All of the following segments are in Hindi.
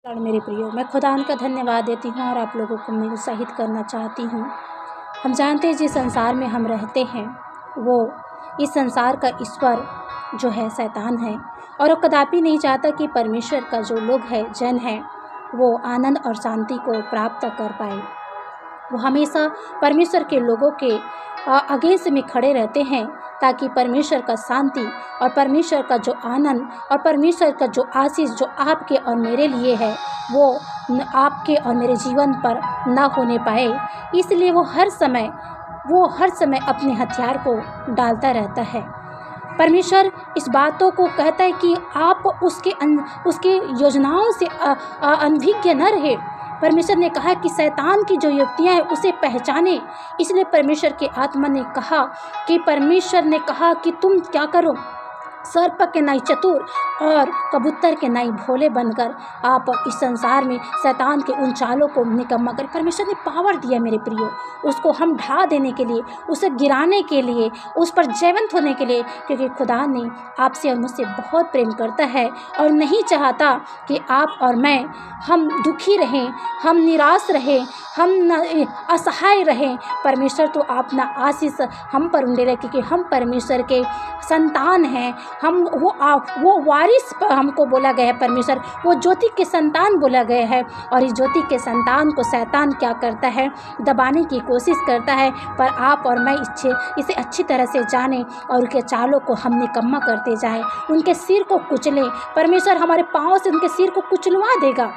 और मेरे प्रियो, मैं खुदा का धन्यवाद देती हूँ और आप लोगों को मैं उत्साहित करना चाहती हूँ। हम जानते हैं जिस संसार में हम रहते हैं वो इस संसार का ईश्वर जो है शैतान है और वो कदापि नहीं चाहता कि परमेश्वर का जो लोग है जन है वो आनंद और शांति को प्राप्त कर पाए। वो हमेशा परमेश्वर के लोगों के अगेंस्ट में खड़े रहते हैं ताकि परमेश्वर का शांति और परमेश्वर का जो आनंद और परमेश्वर का जो आशीष जो आपके और मेरे लिए है वो आपके और मेरे जीवन पर ना होने पाए। इसलिए वो हर समय अपने हथियार को डालता रहता है। परमेश्वर इस बातों को कहता है कि आप उसके योजनाओं से अनभिज्ञ न रहे। परमेश्वर ने कहा कि शैतान की जो युक्तियाँ हैं उसे पहचाने। इसलिए परमेश्वर के आत्मा ने कहा कि तुम क्या करो, सर्प के नाई चतुर और कबूतर के नाई भोले बनकर आप इस संसार में शैतान के उन चालों को निकम्मा कर। परमेश्वर ने पावर दिया मेरे प्रियो, उसको हम ढा देने के लिए, उसे गिराने के लिए, उस पर जयवंत होने के लिए, क्योंकि खुदा ने आपसे और मुझसे बहुत प्रेम करता है और नहीं चाहता कि आप और मैं हम दुखी रहें, हम निराश रहें, हम असहाय रहें। परमेश्वर तो अपना आशीष हम पर उंडेले, क्योंकि हम परमेश्वर के संतान हैं। हम वो वारिस हमको बोला गया है। परमेश्वर वो ज्योति के संतान बोला गया है और इस ज्योति के संतान को शैतान क्या करता है, दबाने की कोशिश करता है। पर आप और मैं इसे अच्छी तरह से जानें और उनके चालों को हम निकम्मा करते जाएं, उनके सिर को कुचलें। परमेश्वर हमारे पाँव से उनके सिर को कुचलवा देगा।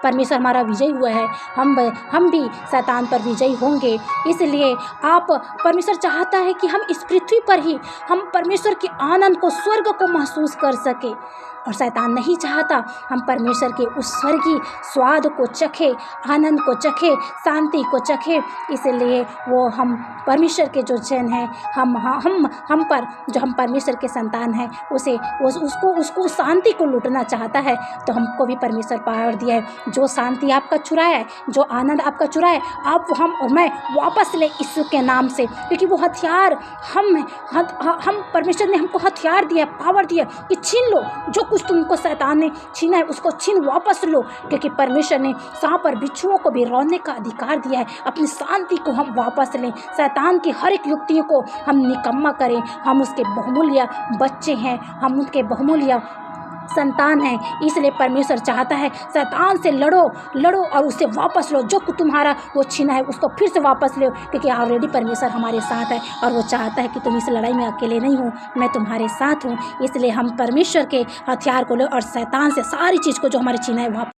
परमेश्वर हमारा विजयी हुआ है, हम भी शैतान पर विजयी होंगे। इसलिए परमेश्वर चाहता है कि हम इस पृथ्वी पर ही हम परमेश्वर के आनंद को, स्वर्ग को महसूस कर सके। और शैतान नहीं चाहता हम परमेश्वर के उस स्वर्गीय स्वाद को चखे, आनंद को चखे, शांति को चखे। इसलिए वो हम परमेश्वर के जो जन हैं, हम पर जो हम परमेश्वर के संतान हैं, उसको शांति को लूटना चाहता है। तो हमको भी परमेश्वर पावर दिया है। जो शांति आपका चुराया है, जो आनंद आपका चुराया है, हम और मैं वापस ले यीशु के नाम से। क्योंकि वो हथियार हम परमेश्वर ने हमको हथियार दिया, पावर दिया कि छीन लो, जो कुछ तुमको शैतान ने छीना है उसको छीन वापस लो। क्योंकि परमेश्वर ने सांप और बिच्छुओं को भी रौंदने का अधिकार दिया है। अपनी शांति को हम वापस लें, शैतान की हर एक युक्तियों को हम निकम्मा करें। हम उसके बहुमूल्य बच्चे हैं, हम उनके बहुमूल्य संतान हैं। इसलिए परमेश्वर चाहता है शैतान से लड़ो और उसे वापस लो। जो तुम्हारा वो छीना है उसको फिर से वापस लो, क्योंकि ऑलरेडी परमेश्वर हमारे साथ है और वो चाहता है कि तुम इस लड़ाई में अकेले नहीं हो, मैं तुम्हारे साथ हूँ। इसलिए हम परमेश्वर के हथियार को लो और शैतान से सारी चीज़ को जो हमारे छीना है वहाँ